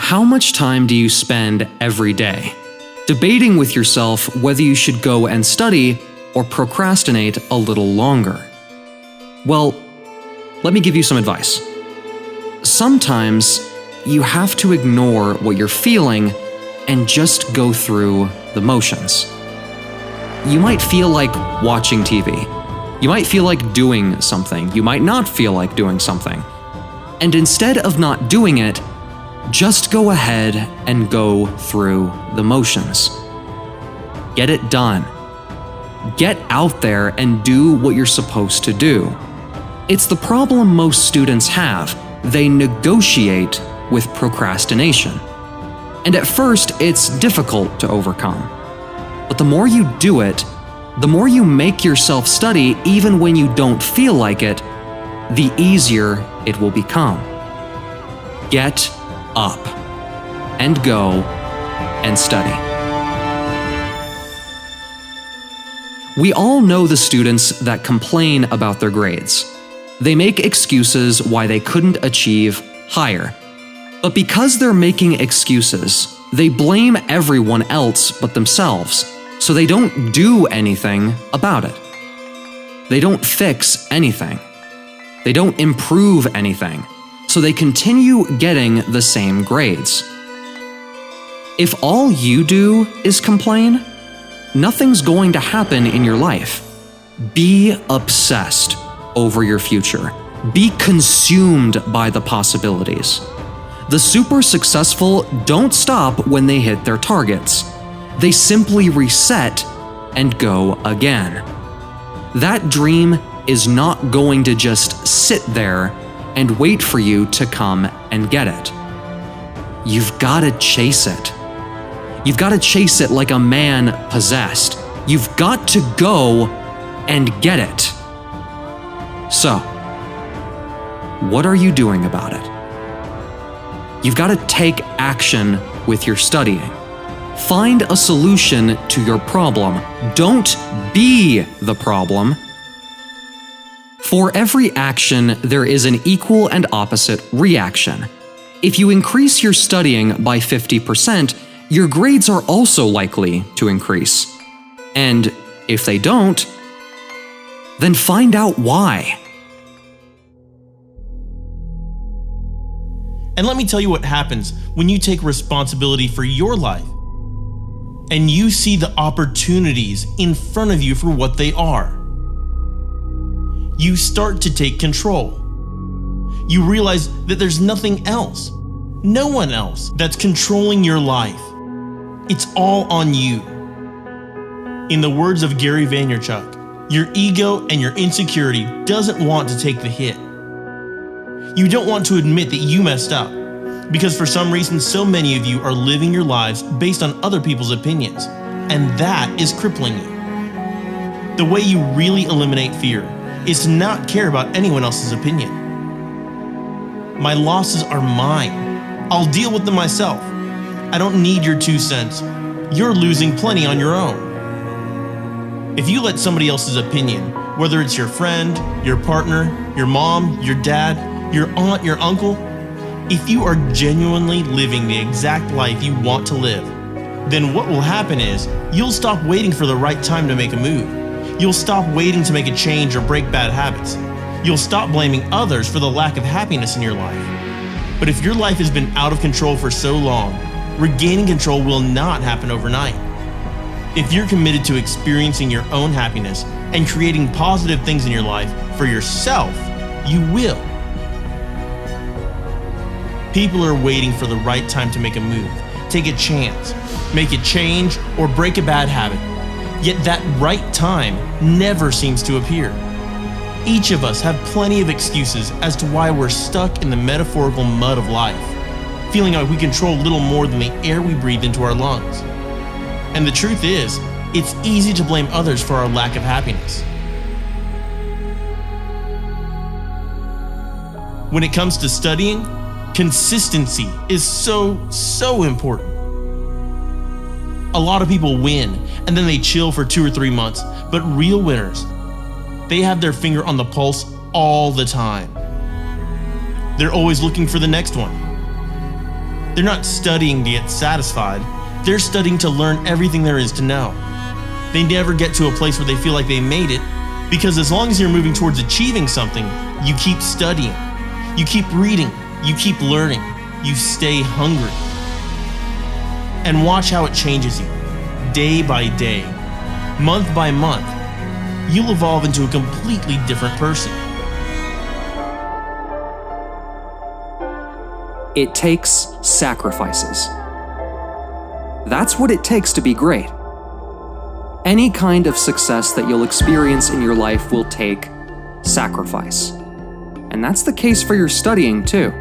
How much time do you spend every day debating with yourself whether you should go and study or procrastinate a little longer? Well, let me give you some advice. Sometimes you have to ignore what you're feeling and just go through the motions. You might feel like watching TV. You might feel like doing something. You might not feel like doing something. And instead of not doing it, just go ahead and go through the motions. Get it done. Get out there and do what you're supposed to do. It's the problem most students have. They negotiate with procrastination. And at first, it's difficult to overcome. But the more you do it, the more you make yourself study even when you don't feel like it, the easier it will become. Get up and go and study. We all know the students that complain about their grades. They make excuses why they couldn't achieve higher. But because they're making excuses, they blame everyone else but themselves, so they don't do anything about it. They don't fix anything. They don't improve anything, so they continue getting the same grades. If all you do is complain, nothing's going to happen in your life. Be obsessed over your future. Be consumed by the possibilities. The super successful don't stop when they hit their targets. They simply reset and go again. That dream is not going to just sit there and wait for you to come and get it. You've got to chase it. You've got to chase it like a man possessed. You've got to go and get it. So, what are you doing about it? You've got to take action with your studying. Find a solution to your problem. Don't be the problem. For every action, there is an equal and opposite reaction. If you increase your studying by 50%, your grades are also likely to increase. And if they don't, then find out why. And let me tell you what happens when you take responsibility for your life and you see the opportunities in front of you for what they are. You start to take control. You realize that there's nothing else, no one else that's controlling your life. It's all on you. In the words of Gary Vaynerchuk, your ego and your insecurity doesn't want to take the hit. You don't want to admit that you messed up because for some reason so many of you are living your lives based on other people's opinions, and that is crippling you. The way you really eliminate fear is to not care about anyone else's opinion. My losses are mine. I'll deal with them myself. I don't need your 2 cents. You're losing plenty on your own. If you let somebody else's opinion, whether it's your friend, your partner, your mom, your dad, your aunt, your uncle, if you are genuinely living the exact life you want to live, then what will happen is you'll stop waiting for the right time to make a move. You'll stop waiting to make a change or break bad habits. You'll stop blaming others for the lack of happiness in your life. But if your life has been out of control for so long, regaining control will not happen overnight. If you're committed to experiencing your own happiness and creating positive things in your life for yourself, you will. People are waiting for the right time to make a move, take a chance, make a change, or break a bad habit. Yet that right time never seems to appear. Each of us have plenty of excuses as to why we're stuck in the metaphorical mud of life, feeling like we control little more than the air we breathe into our lungs. And the truth is, it's easy to blame others for our lack of happiness. When it comes to studying, consistency is so important. A lot of people win and then they chill for 2 or 3 months, but real winners, they have their finger on the pulse all the time. They're always looking for the next one. They're not studying to get satisfied. They're studying to learn everything there is to know. They never get to a place where they feel like they made it, because as long as you're moving towards achieving something, you keep studying, you keep reading, you keep learning, you stay hungry. And watch how it changes you, day by day, month by month. You'll evolve into a completely different person. It takes sacrifices. That's what it takes to be great. Any kind of success that you'll experience in your life will take sacrifice. And that's the case for your studying too.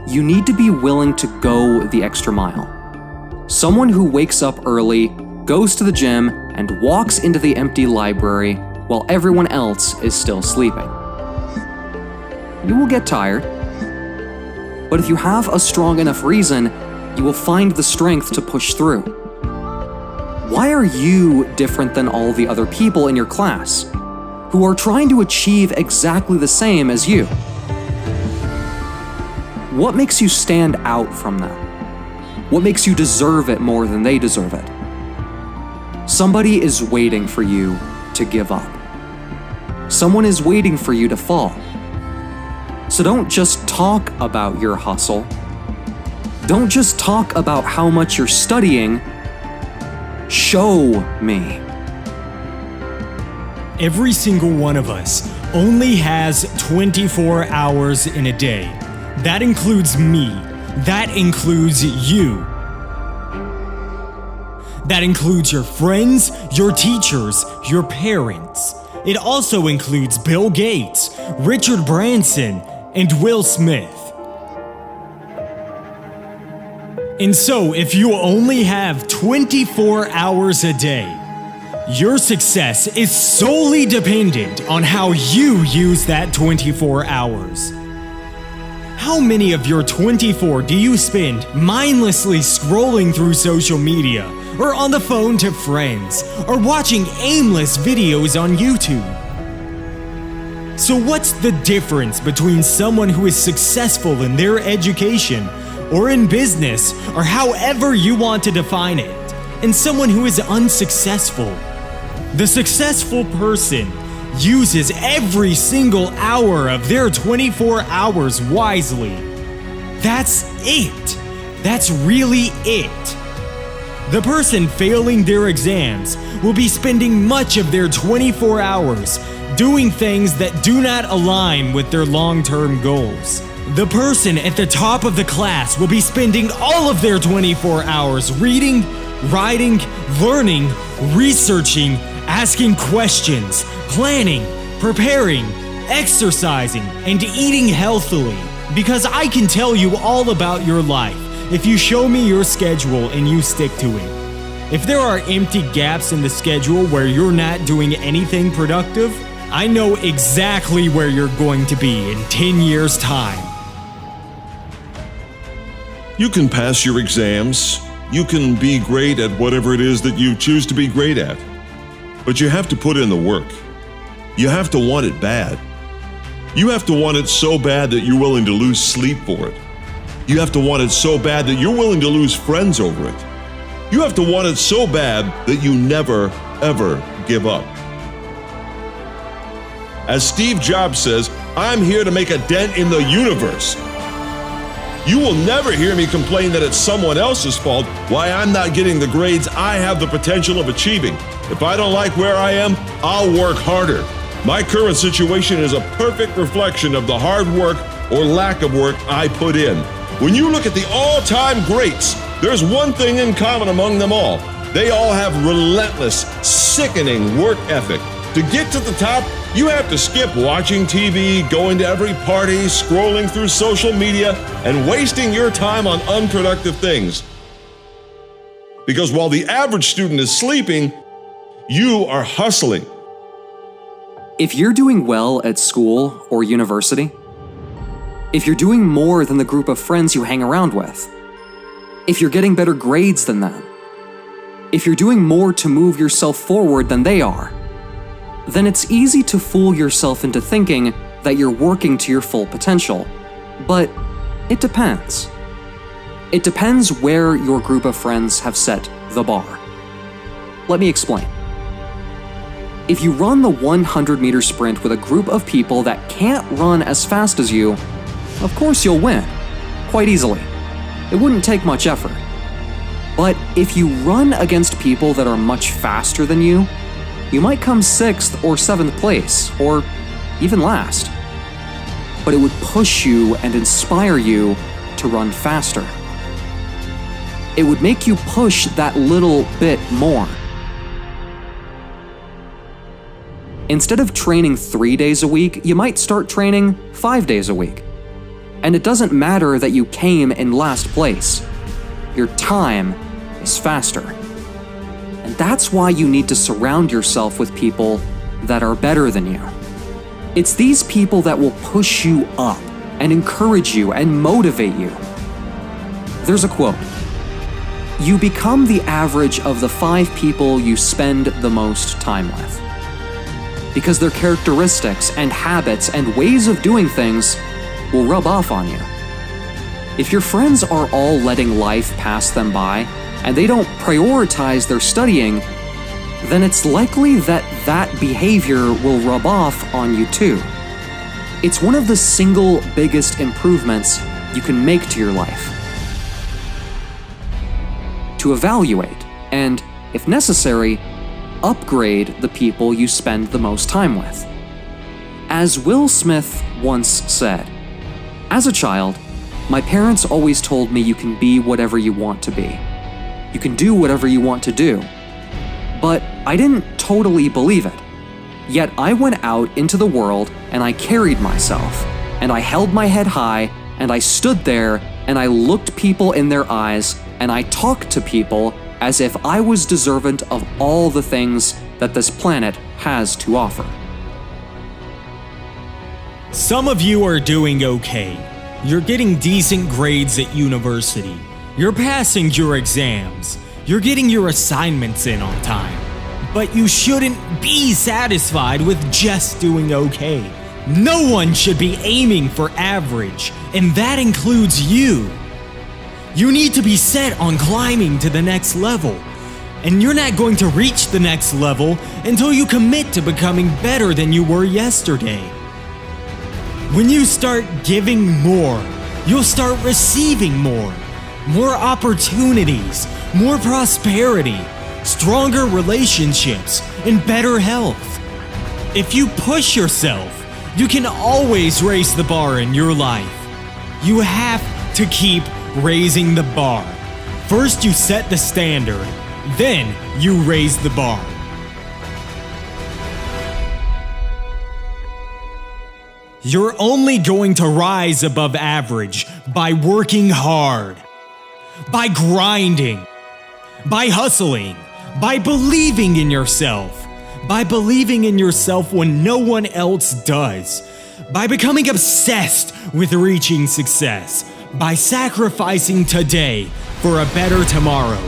You need to be willing to go the extra mile. Someone who wakes up early, goes to the gym, and walks into the empty library while everyone else is still sleeping. You will get tired, but if you have a strong enough reason, you will find the strength to push through. Why are you different than all the other people in your class who are trying to achieve exactly the same as you? What makes you stand out from them? What makes you deserve it more than they deserve it? Somebody is waiting for you to give up. Someone is waiting for you to fall. So don't just talk about your hustle. Don't just talk about how much you're studying. Show me. Every single one of us only has 24 hours in a day. That includes me. That includes you. That includes your friends, your teachers, your parents. It also includes Bill Gates, Richard Branson, and Will Smith. And so, if you only have 24 hours a day, your success is solely dependent on how you use that 24 hours. How many of your 24 do you spend mindlessly scrolling through social media, or on the phone to friends, or watching aimless videos on YouTube? So what's the difference between someone who is successful in their education, or in business, or however you want to define it, and someone who is unsuccessful? The successful person uses every single hour of their 24 hours wisely. That's it. That's really it. The person failing their exams will be spending much of their 24 hours doing things that do not align with their long-term goals. The person at the top of the class will be spending all of their 24 hours reading, writing, learning, researching, asking questions, planning, preparing, exercising, and eating healthily. Because I can tell you all about your life if you show me your schedule and you stick to it. If there are empty gaps in the schedule where you're not doing anything productive, I know exactly where you're going to be in 10 years' time. You can pass your exams. You can be great at whatever it is that you choose to be great at. But you have to put in the work. You have to want it bad. You have to want it so bad that you're willing to lose sleep for it. You have to want it so bad that you're willing to lose friends over it. You have to want it so bad that you never, ever give up. As Steve Jobs says, I'm here to make a dent in the universe. You will never hear me complain that it's someone else's fault why I'm not getting the grades I have the potential of achieving. If I don't like where I am, I'll work harder. My current situation is a perfect reflection of the hard work or lack of work I put in. When you look at the all-time greats, there's one thing in common among them all. They all have relentless, sickening work ethic. To get to the top, you have to skip watching TV, going to every party, scrolling through social media, and wasting your time on unproductive things. Because while the average student is sleeping, you are hustling. If you're doing well at school or university, if you're doing more than the group of friends you hang around with, if you're getting better grades than them, if you're doing more to move yourself forward than they are, then it's easy to fool yourself into thinking that you're working to your full potential. But it depends. It depends where your group of friends have set the bar. Let me explain. If you run the 100-meter sprint with a group of people that can't run as fast as you, of course you'll win, quite easily. It wouldn't take much effort. But if you run against people that are much faster than you might come 6th or 7th place, or even last. But it would push you and inspire you to run faster. It would make you push that little bit more. Instead of training 3 days a week, you might start training 5 days a week. And it doesn't matter that you came in last place. Your time is faster. And that's why you need to surround yourself with people that are better than you. It's these people that will push you up and encourage you and motivate you. There's a quote: "You become the average of the 5 people you spend the most time with." Because their characteristics and habits and ways of doing things will rub off on you. If your friends are all letting life pass them by and they don't prioritize their studying, then it's likely that that behavior will rub off on you too. It's one of the single biggest improvements you can make to your life. To evaluate and, if necessary, upgrade the people you spend the most time with. As Will Smith once said, "As a child, my parents always told me you can be whatever you want to be. You can do whatever you want to do." But I didn't totally believe it. Yet I went out into the world and I carried myself, and I held my head high, and I stood there and I looked people in their eyes, and I talked to people as if I was deserving of all the things that this planet has to offer. Some of you are doing okay. You're getting decent grades at university. You're passing your exams. You're getting your assignments in on time. But you shouldn't be satisfied with just doing okay. No one should be aiming for average, and that includes you. You need to be set on climbing to the next level. And you're not going to reach the next level until you commit to becoming better than you were yesterday. When you start giving more, you'll start receiving more. More opportunities, more prosperity, stronger relationships, and better health. If you push yourself, you can always raise the bar in your life. You have to keep raising the bar. First you set the standard, then you raise the bar. You're only going to rise above average by working hard, by grinding, by hustling, by believing in yourself, by believing in yourself when no one else does, by becoming obsessed with reaching success, by sacrificing today for a better tomorrow,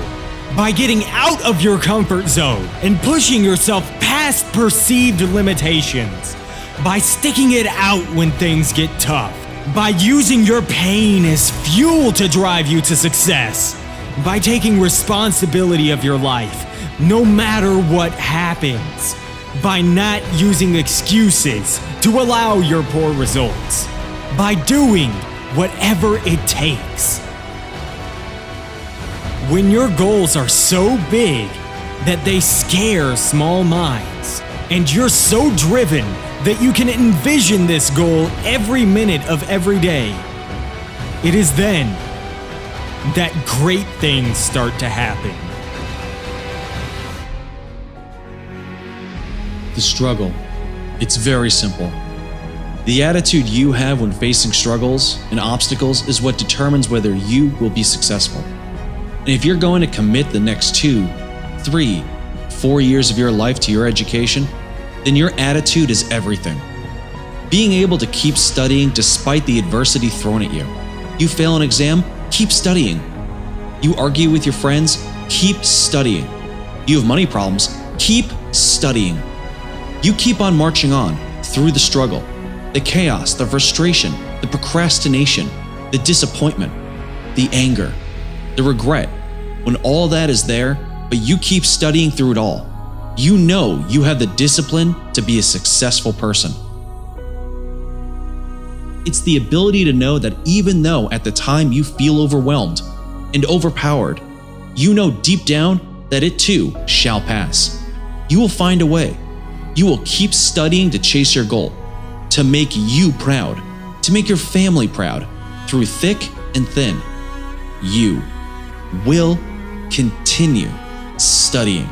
by getting out of your comfort zone and pushing yourself past perceived limitations, by sticking it out when things get tough, by using your pain as fuel to drive you to success, by taking responsibility of your life, no matter what happens, by not using excuses to allow your poor results, by doing whatever it takes. When your goals are so big that they scare small minds, and you're so driven that you can envision this goal every minute of every day, it is then that great things start to happen. The struggle. It's very simple. The attitude you have when facing struggles and obstacles is what determines whether you will be successful. And if you're going to commit the next 2, 3, 4 years of your life to your education, then your attitude is everything. Being able to keep studying despite the adversity thrown at you. You fail an exam, keep studying. You argue with your friends, keep studying. You have money problems, keep studying. You keep on marching on through the struggle, the chaos, the frustration, the procrastination, the disappointment, the anger, the regret, when all that is there, but you keep studying through it all. You know you have the discipline to be a successful person. It's the ability to know that even though at the time you feel overwhelmed and overpowered, you know deep down that it too shall pass. You will find a way. You will keep studying to chase your goal, to make you proud, to make your family proud, through thick and thin. You will continue studying.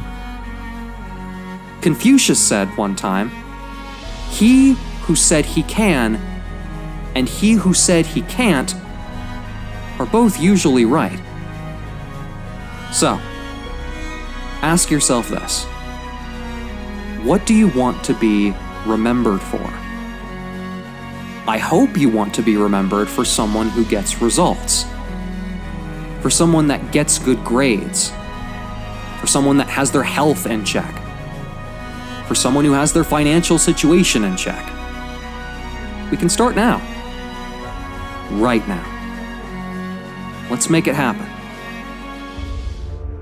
Confucius said one time, "He who said he can and he who said he can't are both usually right." So, ask yourself this: what do you want to be remembered for? I hope you want to be remembered for someone who gets results, for someone that gets good grades, for someone that has their health in check, for someone who has their financial situation in check. We can start now. Right now. Let's make it happen.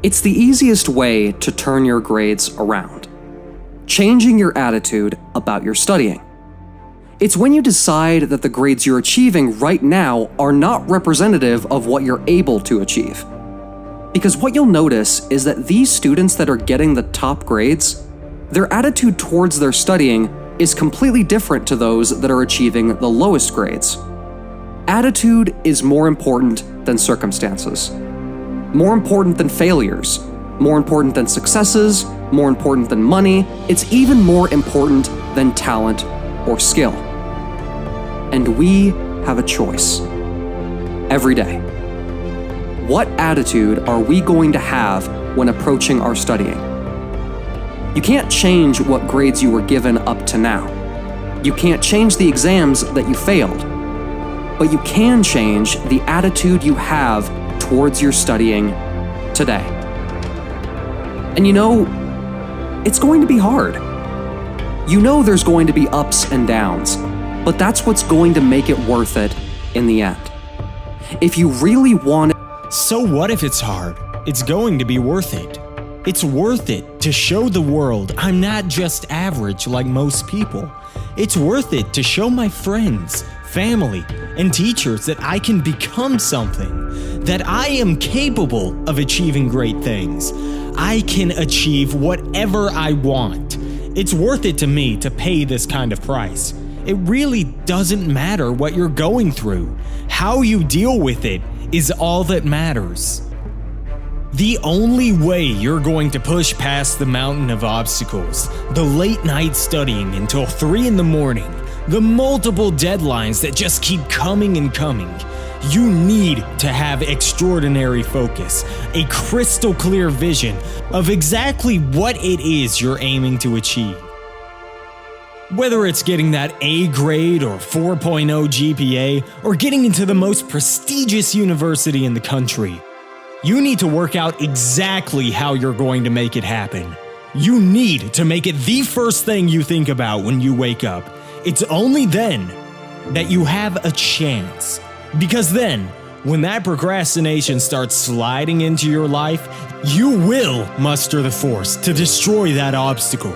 It's the easiest way to turn your grades around. Changing your attitude about your studying. It's when you decide that the grades you're achieving right now are not representative of what you're able to achieve. Because what you'll notice is that these students that are getting the top grades, their attitude towards their studying is completely different to those that are achieving the lowest grades. Attitude is more important than circumstances, more important than failures, more important than successes, more important than money. It's even more important than talent or skill. And we have a choice every day. What attitude are we going to have when approaching our studying? You can't change what grades you were given up to now. You can't change the exams that you failed. But you can change the attitude you have towards your studying today. And you know, it's going to be hard. You know there's going to be ups and downs, but that's what's going to make it worth it in the end. If you really want it. So what if it's hard? It's going to be worth it. It's worth it to show the world I'm not just average like most people. It's worth it to show my friends, family, and teachers that I can become something, that I am capable of achieving great things. I can achieve whatever I want. It's worth it to me to pay this kind of price. It really doesn't matter what you're going through. How you deal with it is all that matters. The only way you're going to push past the mountain of obstacles, the late night studying until 3 a.m, the multiple deadlines that just keep coming and coming, you need to have extraordinary focus, a crystal clear vision of exactly what it is you're aiming to achieve. Whether it's getting that A grade or 4.0 GPA, or getting into the most prestigious university in the country, you need to work out exactly how you're going to make it happen. You need to make it the first thing you think about when you wake up. It's only then that you have a chance. Because then, when that procrastination starts sliding into your life, you will muster the force to destroy that obstacle.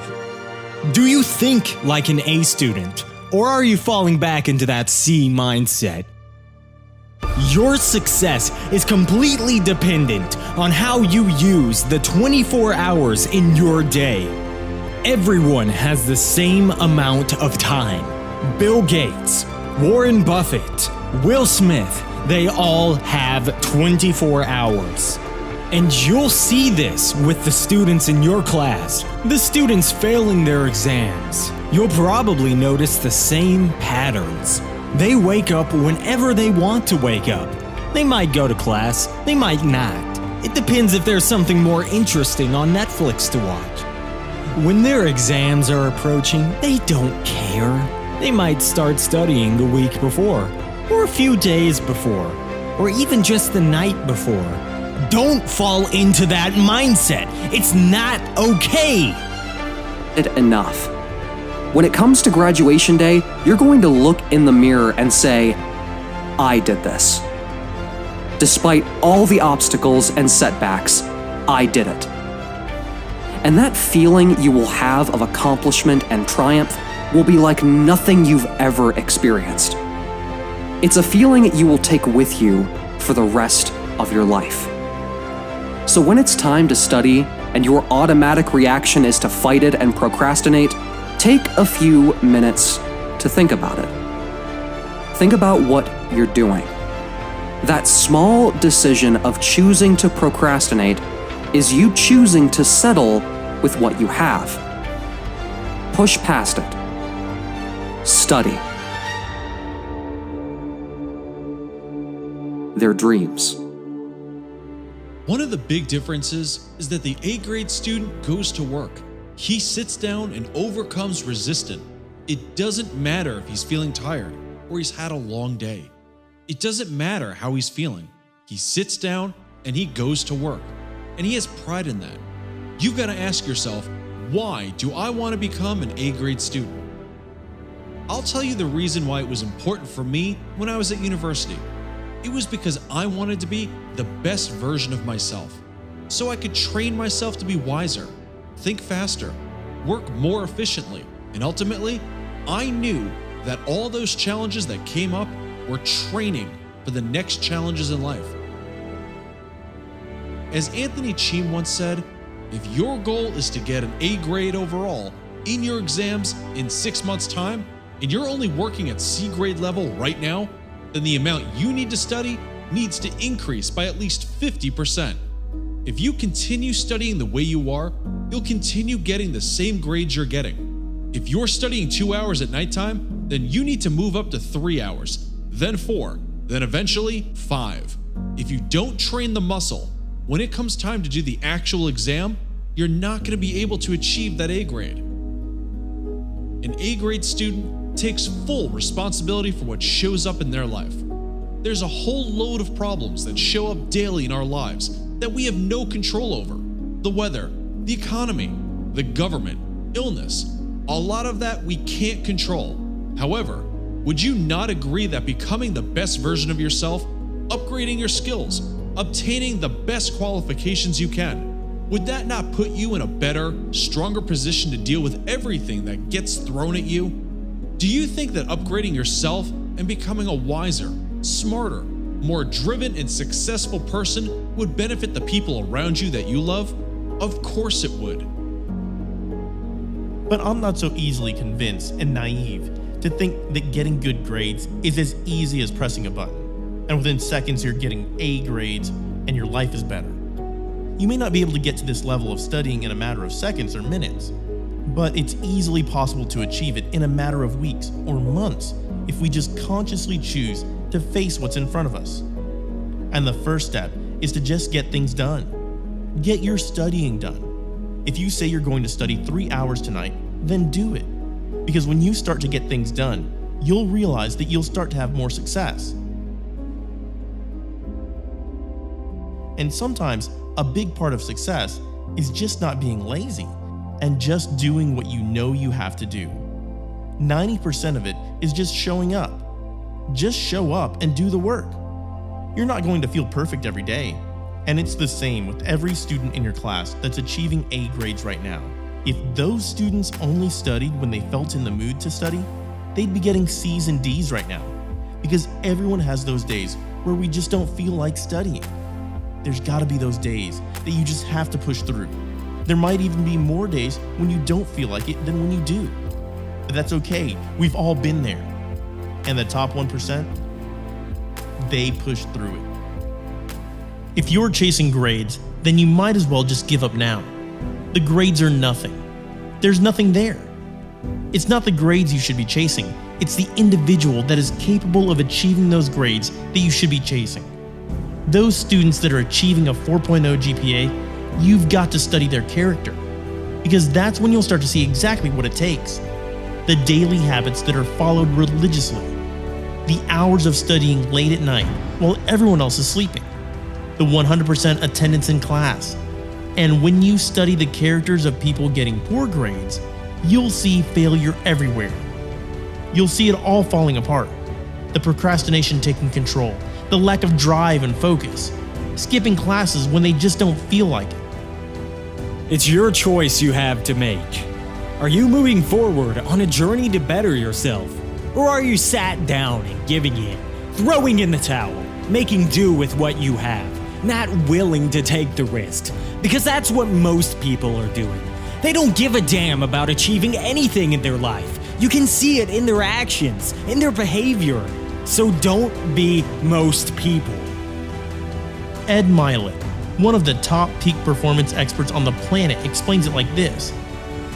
Do you think like an A student, or are you falling back into that C mindset? Your success is completely dependent on how you use the 24 hours in your day. Everyone has the same amount of time. Bill Gates, Warren Buffett, Will Smith, they all have 24 hours. And you'll see this with the students in your class, the students failing their exams. You'll probably notice the same patterns. They wake up whenever they want to wake up. They might go to class, they might not. It depends if there's something more interesting on Netflix to watch. When their exams are approaching, they don't care. They might start studying the week before, or a few days before, or even just the night before. Don't fall into that mindset. It's not okay. Enough. When it comes to graduation day, you're going to look in the mirror and say, I did this. Despite all the obstacles and setbacks, I did it. And that feeling you will have of accomplishment and triumph will be like nothing you've ever experienced. It's a feeling you will take with you for the rest of your life. So when it's time to study and your automatic reaction is to fight it and procrastinate, take a few minutes to think about it. Think about what you're doing. That small decision of choosing to procrastinate is you choosing to settle with what you have. Push past it. Study. Their dreams. One of the big differences is that the A-grade student goes to work. He sits down and overcomes resistance. It doesn't matter if he's feeling tired or he's had a long day. It doesn't matter how he's feeling. He sits down and he goes to work. And he has pride in that. You've got to ask yourself, why do I want to become an A-grade student? I'll tell you the reason why it was important for me when I was at university. It was because I wanted to be the best version of myself, so I could train myself to be wiser, think faster, work more efficiently, and ultimately, I knew that all those challenges that came up were training for the next challenges in life. As Anthony Cheam once said, if your goal is to get an A grade overall in your exams in 6 months' time, and you're only working at C grade level right now, then the amount you need to study needs to increase by at least 50%. If you continue studying the way you are, you'll continue getting the same grades you're getting. If you're studying 2 hours at nighttime, then you need to move up to 3 hours, then 4, then eventually 5. If you don't train the muscle, when it comes time to do the actual exam, you're not going to be able to achieve that A grade. An A grade student takes full responsibility for what shows up in their life. There's a whole load of problems that show up daily in our lives that we have no control over. The weather, the economy, the government, illness. A lot of that we can't control. However, would you not agree that becoming the best version of yourself, upgrading your skills, obtaining the best qualifications you can, would that not put you in a better, stronger position to deal with everything that gets thrown at you? Do you think that upgrading yourself and becoming a wiser, smarter, more driven and successful person would benefit the people around you that you love? Of course it would. But I'm not so easily convinced and naive to think that getting good grades is as easy as pressing a button, and within seconds you're getting A grades and your life is better. You may not be able to get to this level of studying in a matter of seconds or minutes, but it's easily possible to achieve it in a matter of weeks or months if we just consciously choose to face what's in front of us. And the first step is to just get things done. Get your studying done. If you say you're going to study 3 hours tonight, then do it. Because when you start to get things done, you'll realize that you'll start to have more success. And sometimes a big part of success is just not being lazy and just doing what you know you have to do. 90% of it is just showing up. Just show up and do the work. You're not going to feel perfect every day, and it's the same with every student in your class that's achieving A grades right now. If those students only studied when they felt in the mood to study, they'd be getting C's and D's right now, because everyone has those days where we just don't feel like studying. There's gotta be those days that you just have to push through. There might even be more days when you don't feel like it than when you do. But that's okay, we've all been there. And the top 1%, they push through it. If you're chasing grades, then you might as well just give up now. The grades are nothing. There's nothing there. It's not the grades you should be chasing, it's the individual that is capable of achieving those grades that you should be chasing. Those students that are achieving a 4.0 GPA, you've got to study their character, because that's when you'll start to see exactly what it takes. The daily habits that are followed religiously, the hours of studying late at night while everyone else is sleeping, the 100% attendance in class. And when you study the characters of people getting poor grades, you'll see failure everywhere. You'll see it all falling apart. The procrastination taking control, the lack of drive and focus, skipping classes when they just don't feel like it. It's your choice you have to make. Are you moving forward on a journey to better yourself? Or are you sat down and giving in, throwing in the towel, making do with what you have, not willing to take the risk? Because that's what most people are doing. They don't give a damn about achieving anything in their life. You can see it in their actions, in their behavior. So don't be most people. Ed Mylett, one of the top peak performance experts on the planet, explains it like this: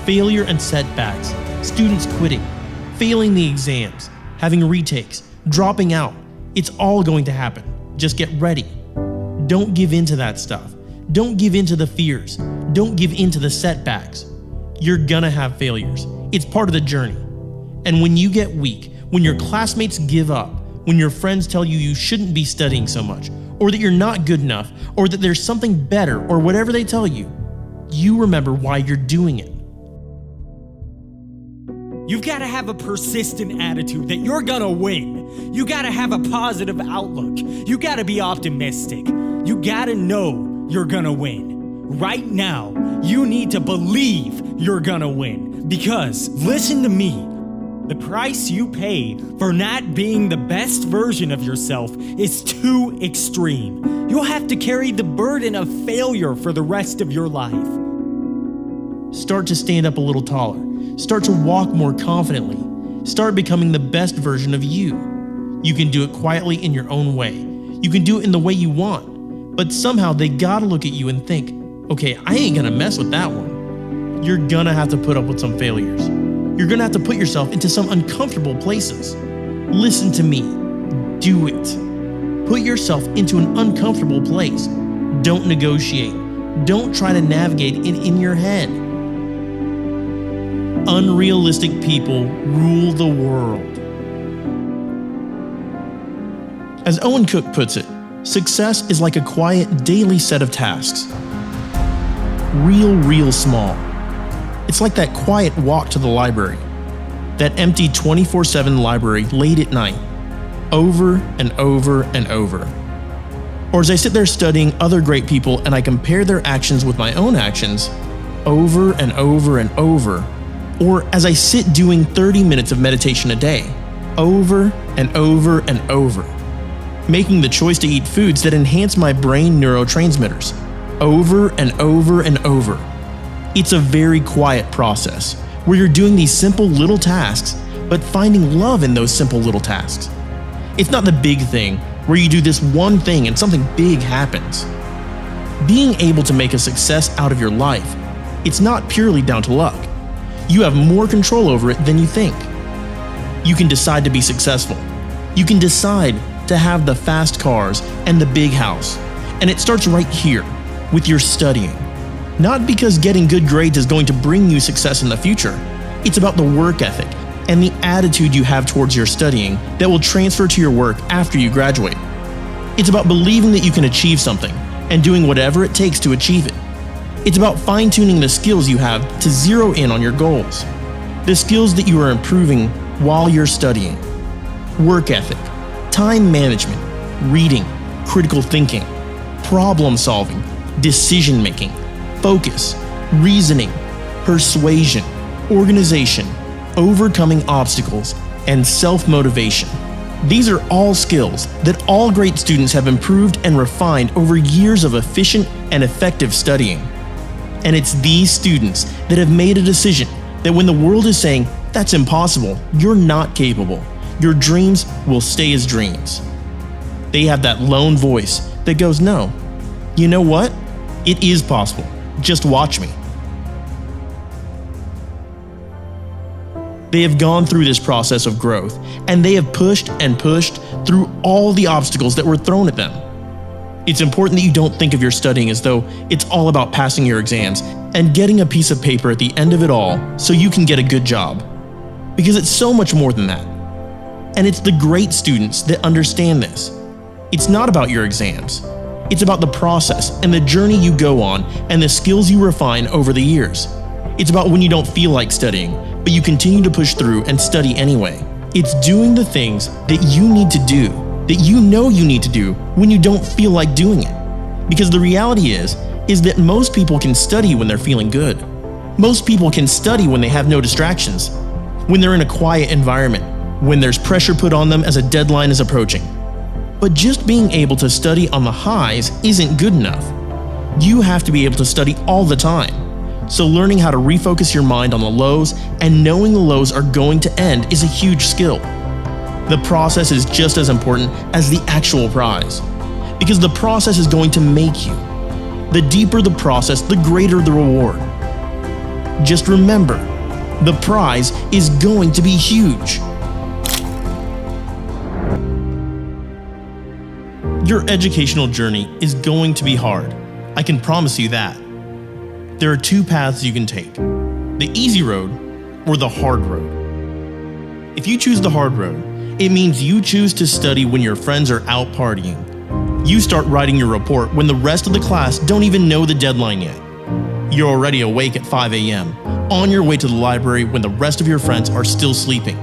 failure and setbacks, students quitting, failing the exams, having retakes, dropping out. It's all going to happen. Just get ready. Don't give in to that stuff. Don't give in to the fears. Don't give in to the setbacks. You're gonna have failures. It's part of the journey. And when you get weak, when your classmates give up, when your friends tell you shouldn't be studying so much, or that you're not good enough, or that there's something better, or whatever they tell you, you remember why you're doing it. You've got to have a persistent attitude that you're gonna win. You gotta have a positive outlook. You gotta be optimistic. You gotta know you're gonna win. Right now, you need to believe you're gonna win. Because, listen to me, the price you pay for not being the best version of yourself is too extreme. You'll have to carry the burden of failure for the rest of your life. Start to stand up a little taller. Start to walk more confidently. Start becoming the best version of you. You can do it quietly in your own way. You can do it in the way you want. But somehow they gotta look at you and think, okay, I ain't gonna mess with that one. You're gonna have to put up with some failures. You're gonna have to put yourself into some uncomfortable places. Listen to me. Do it. Put yourself into an uncomfortable place. Don't negotiate. Don't try to navigate it in your head. Unrealistic people rule the world. As Owen Cook puts it, success is like a quiet daily set of tasks. Real small. It's like that quiet walk to the library, that empty 24/7 library late at night, over and over and over. Or as I sit there studying other great people and I compare their actions with my own actions, over and over and over. Or as I sit doing 30 minutes of meditation a day, over and over and over. Making the choice to eat foods that enhance my brain neurotransmitters, over and over and over. It's a very quiet process where you're doing these simple little tasks, but finding love in those simple little tasks. It's not the big thing where you do this one thing and something big happens. Being able to make a success out of your life, it's not purely down to luck. You have more control over it than you think. You can decide to be successful. You can decide to have the fast cars and the big house. And it starts right here with your studying. Not because getting good grades is going to bring you success in the future. It's about the work ethic and the attitude you have towards your studying that will transfer to your work after you graduate. It's about believing that you can achieve something and doing whatever it takes to achieve it. It's about fine-tuning the skills you have to zero in on your goals. The skills that you are improving while you're studying. Work ethic, time management, reading, critical thinking, problem solving, decision making, focus, reasoning, persuasion, organization, overcoming obstacles, and self-motivation. These are all skills that all great students have improved and refined over years of efficient and effective studying. And it's these students that have made a decision that when the world is saying, that's impossible, you're not capable, your dreams will stay as dreams. They have that lone voice that goes, no, you know what? It is possible. Just watch me. They have gone through this process of growth, and they have pushed and pushed through all the obstacles that were thrown at them. It's important that you don't think of your studying as though it's all about passing your exams and getting a piece of paper at the end of it all so you can get a good job. Because it's so much more than that. And it's the great students that understand this. It's not about your exams. It's about the process and the journey you go on and the skills you refine over the years. It's about when you don't feel like studying, but you continue to push through and study anyway. It's doing the things that you need to do that you know you need to do when you don't feel like doing it. Because the reality is that most people can study when they're feeling good. Most people can study when they have no distractions, when they're in a quiet environment, when there's pressure put on them as a deadline is approaching. But just being able to study on the highs isn't good enough. You have to be able to study all the time. So learning how to refocus your mind on the lows and knowing the lows are going to end is a huge skill. The process is just as important as the actual prize, because the process is going to make you. The deeper the process, the greater the reward. Just remember, the prize is going to be huge. Your educational journey is going to be hard. I can promise you that. There are two paths you can take: the easy road or the hard road. If you choose the hard road, it means you choose to study when your friends are out partying. You start writing your report when the rest of the class don't even know the deadline yet. You're already awake at 5 a.m., on your way to the library when the rest of your friends are still sleeping.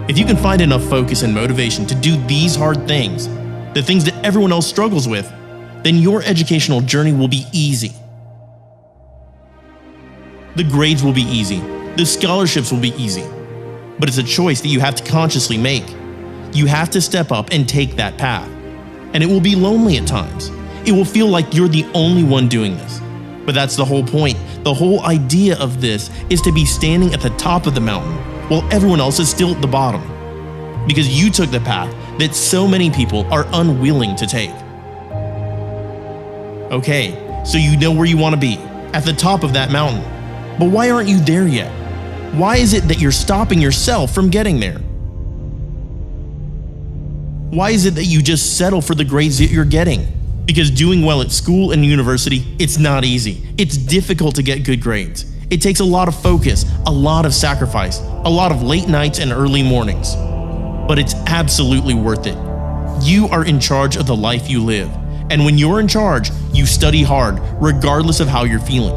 If you can find enough focus and motivation to do these hard things, the things that everyone else struggles with, then your educational journey will be easy. The grades will be easy. The scholarships will be easy. But it's a choice that you have to consciously make. You have to step up and take that path. And it will be lonely at times. It will feel like you're the only one doing this. But that's the whole point. The whole idea of this is to be standing at the top of the mountain while everyone else is still at the bottom. Because you took the path that so many people are unwilling to take. Okay, so you know where you want to be, at the top of that mountain. But why aren't you there yet? Why is it that you're stopping yourself from getting there? Why is it that you just settle for the grades that you're getting? Because doing well at school and university, it's not easy. It's difficult to get good grades. It takes a lot of focus, a lot of sacrifice, a lot of late nights and early mornings. But it's absolutely worth it. You are in charge of the life you live. And when you're in charge, you study hard, regardless of how you're feeling.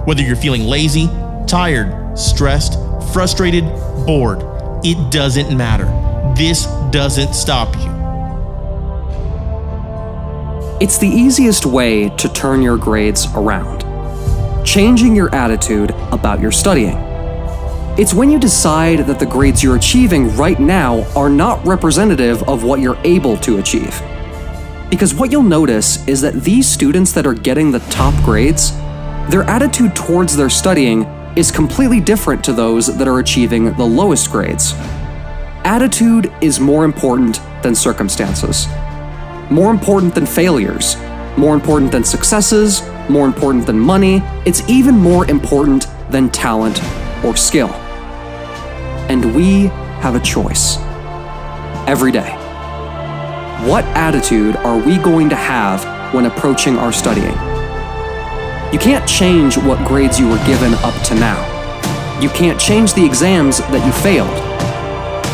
Whether you're feeling lazy, tired, stressed, frustrated, bored, it doesn't matter. This doesn't stop you. It's the easiest way to turn your grades around. Changing your attitude about your studying. It's when you decide that the grades you're achieving right now are not representative of what you're able to achieve. Because what you'll notice is that these students that are getting the top grades, their attitude towards their studying is completely different to those that are achieving the lowest grades. Attitude is more important than circumstances. More important than failures, more important than successes, more important than money. It's even more important than talent or skill. And we have a choice every day. What attitude are we going to have when approaching our studying? You can't change what grades you were given up to now. You can't change the exams that you failed.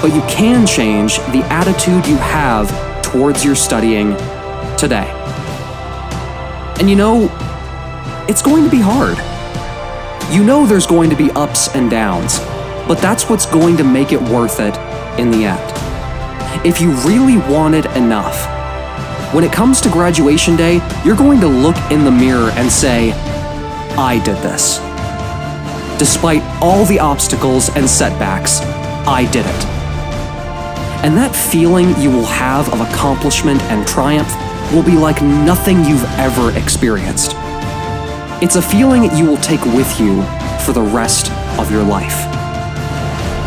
But you can change the attitude you have towards your studying today. And you know, it's going to be hard. You know there's going to be ups and downs, but that's what's going to make it worth it in the end. If you really want it enough, when it comes to graduation day, you're going to look in the mirror and say, I did this. Despite all the obstacles and setbacks, I did it. And that feeling you will have of accomplishment and triumph will be like nothing you've ever experienced. It's a feeling you will take with you for the rest of your life.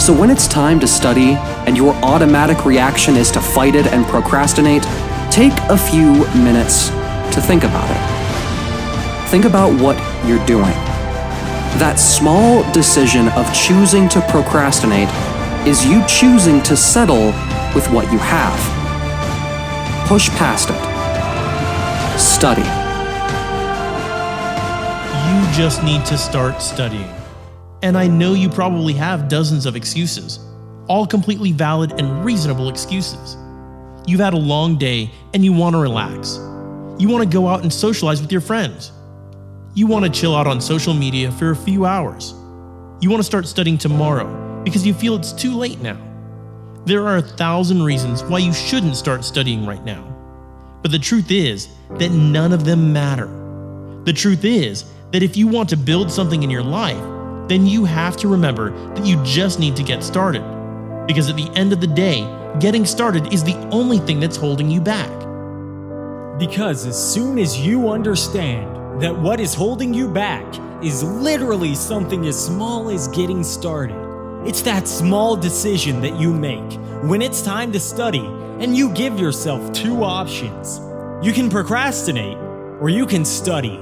So when it's time to study and your automatic reaction is to fight it and procrastinate, take a few minutes to think about it. Think about what you're doing. That small decision of choosing to procrastinate is you choosing to settle with what you have. Push past it. Study. You just need to start studying. And I know you probably have dozens of excuses, all completely valid and reasonable excuses. You've had a long day and you want to relax. You want to go out and socialize with your friends. You want to chill out on social media for a few hours. You want to start studying tomorrow because you feel it's too late now. There are 1,000 reasons why you shouldn't start studying right now. But the truth is that none of them matter. The truth is that if you want to build something in your life, then you have to remember that you just need to get started. Because at the end of the day, getting started is the only thing that's holding you back. Because as soon as you understand that what is holding you back is literally something as small as getting started, it's that small decision that you make when it's time to study, and you give yourself two options. You can procrastinate or you can study.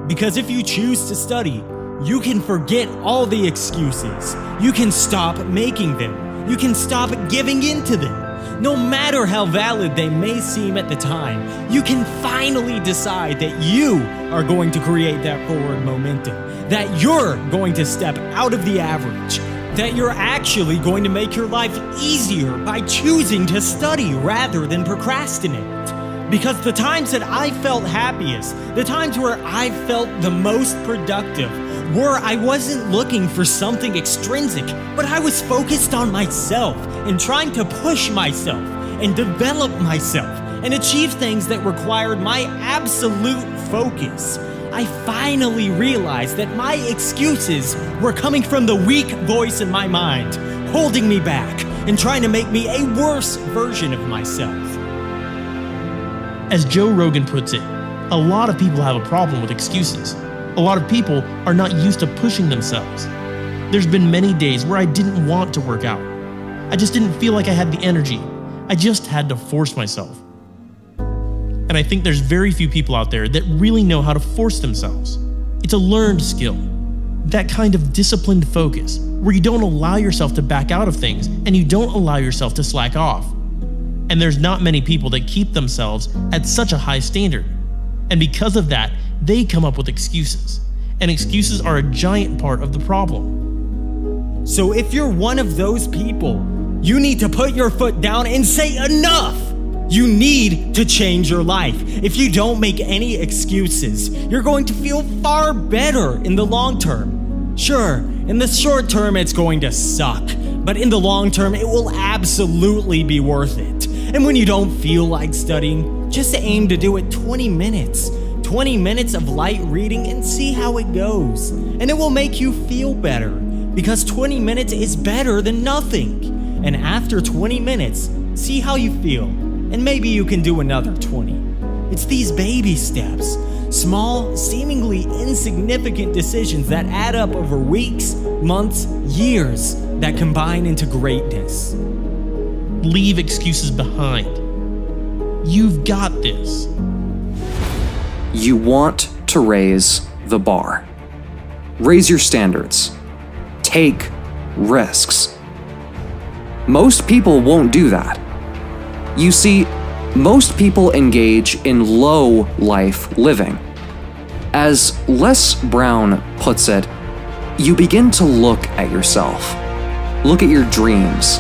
Because if you choose to study, you can forget all the excuses. You can stop making them. You can stop giving in to them. No matter how valid they may seem at the time, you can finally decide that you are going to create that forward momentum, that you're going to step out of the average, that you're actually going to make your life easier by choosing to study rather than procrastinate. Because the times that I felt happiest, the times where I felt the most productive, were I wasn't looking for something extrinsic, but I was focused on myself and trying to push myself and develop myself and achieve things that required my absolute focus. I finally realized that my excuses were coming from the weak voice in my mind, holding me back and trying to make me a worse version of myself. As Joe Rogan puts it, a lot of people have a problem with excuses. A lot of people are not used to pushing themselves. There's been many days where I didn't want to work out. I just didn't feel like I had the energy. I just had to force myself. And I think there's very few people out there that really know how to force themselves. It's a learned skill. That kind of disciplined focus, where you don't allow yourself to back out of things and you don't allow yourself to slack off. And there's not many people that keep themselves at such a high standard. And because of that, they come up with excuses. And excuses are a giant part of the problem. So if you're one of those people, you need to put your foot down and say enough! You need to change your life. If you don't make any excuses, you're going to feel far better in the long term. Sure, in the short term it's going to suck, but in the long term it will absolutely be worth it. And when you don't feel like studying, just aim to do it 20 minutes. 20 minutes of light reading and see how it goes. And it will make you feel better, because 20 minutes is better than nothing. And after 20 minutes, see how you feel. And maybe you can do another 20. It's these baby steps, small, seemingly insignificant decisions that add up over weeks, months, years, that combine into greatness. Leave excuses behind. You've got this. You want to raise the bar. Raise your standards. Take risks. Most people won't do that. You see, most people engage in low life living. As Les Brown puts it, you begin to look at yourself, look at your dreams,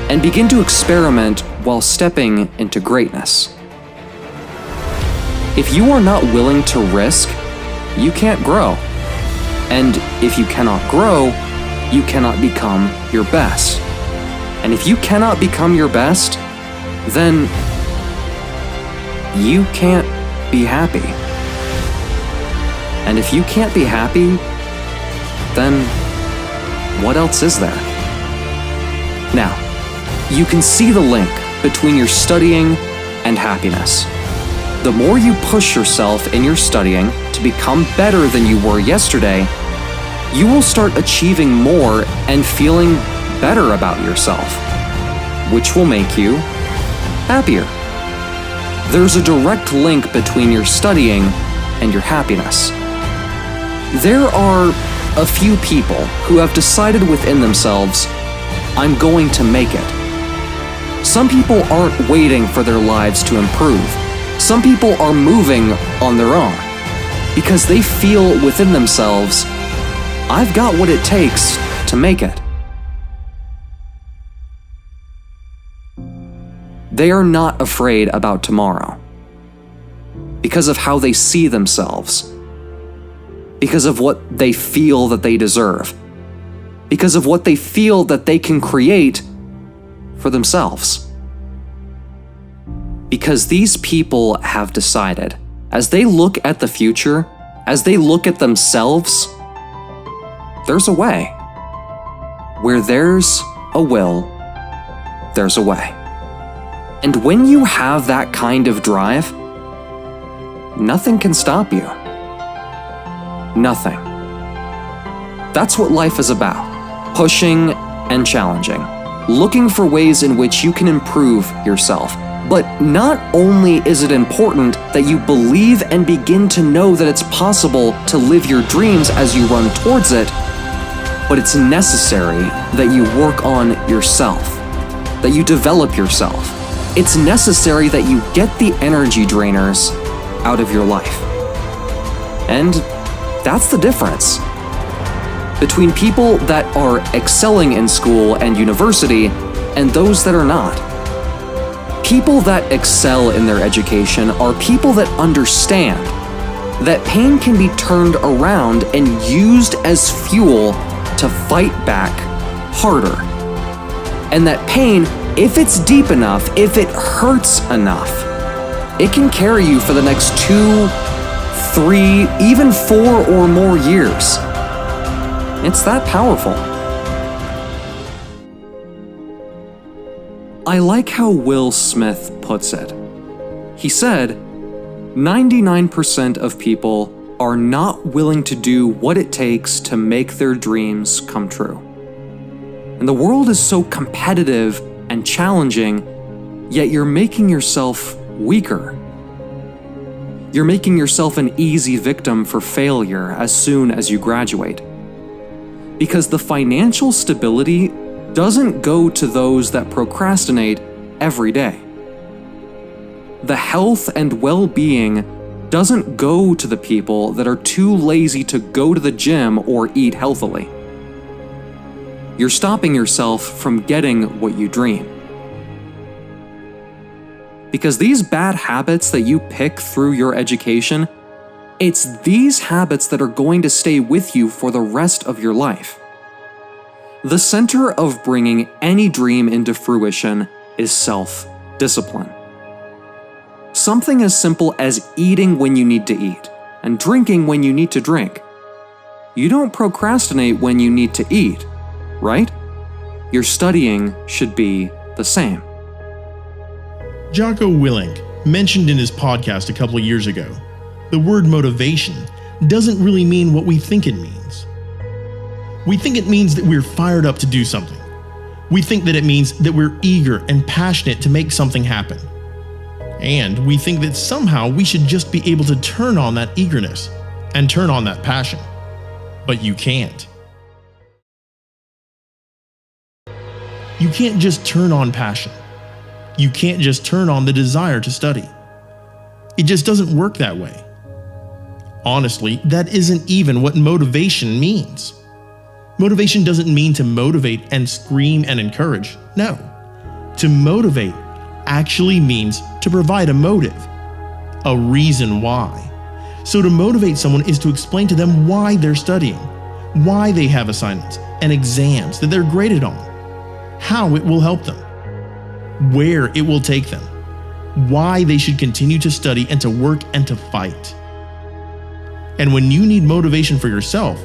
and begin to experiment while stepping into greatness. If you are not willing to risk, you can't grow. And if you cannot grow, you cannot become your best. And if you cannot become your best, then you can't be happy. And if you can't be happy, then what else is there? Now, you can see the link between your studying and happiness. The more you push yourself in your studying to become better than you were yesterday, you will start achieving more and feeling better about yourself, which will make you happier. There's a direct link between your studying and your happiness. There are a few people who have decided within themselves, I'm going to make it. Some people aren't waiting for their lives to improve. Some people are moving on their own because they feel within themselves, I've got what it takes to make it. They are not afraid about tomorrow because of how they see themselves, because of what they feel that they deserve, because of what they feel that they can create for themselves. Because these people have decided, as they look at the future, as they look at themselves, there's a way. Where there's a will, there's a way. And when you have that kind of drive, nothing can stop you. Nothing. That's what life is about. Pushing and challenging. Looking for ways in which you can improve yourself. But not only is it important that you believe and begin to know that it's possible to live your dreams as you run towards it, but it's necessary that you work on yourself, that you develop yourself. It's necessary that you get the energy drainers out of your life. And that's the difference between people that are excelling in school and university and those that are not. People that excel in their education are people that understand that pain can be turned around and used as fuel to fight back harder. And that pain, if it's deep enough, if it hurts enough, it can carry you for the next 2, 3, even 4 or more years. It's that powerful. I like how Will Smith puts it. He said, 99% of people are not willing to do what it takes to make their dreams come true. And the world is so competitive and challenging, yet you're making yourself weaker. You're making yourself an easy victim for failure as soon as you graduate. Because the financial stability doesn't go to those that procrastinate every day. The health and well-being doesn't go to the people that are too lazy to go to the gym or eat healthily. You're stopping yourself from getting what you dream. Because these bad habits that you pick through your education, it's these habits that are going to stay with you for the rest of your life. The center of bringing any dream into fruition is self-discipline. Something as simple as eating when you need to eat and drinking when you need to drink. You don't procrastinate when you need to eat, right? Your studying should be the same. Jocko Willink mentioned in his podcast a couple of years ago, the word motivation doesn't really mean what we think it means. We think it means that we're fired up to do something. We think that it means that we're eager and passionate to make something happen. And we think that somehow we should just be able to turn on that eagerness and turn on that passion. But you can't. You can't just turn on passion. You can't just turn on the desire to study. It just doesn't work that way. Honestly, that isn't even what motivation means. Motivation doesn't mean to motivate and scream and encourage. No. To motivate actually means to provide a motive, a reason why. So to motivate someone is to explain to them why they're studying, why they have assignments and exams that they're graded on, how it will help them, where it will take them, why they should continue to study and to work and to fight. And when you need motivation for yourself,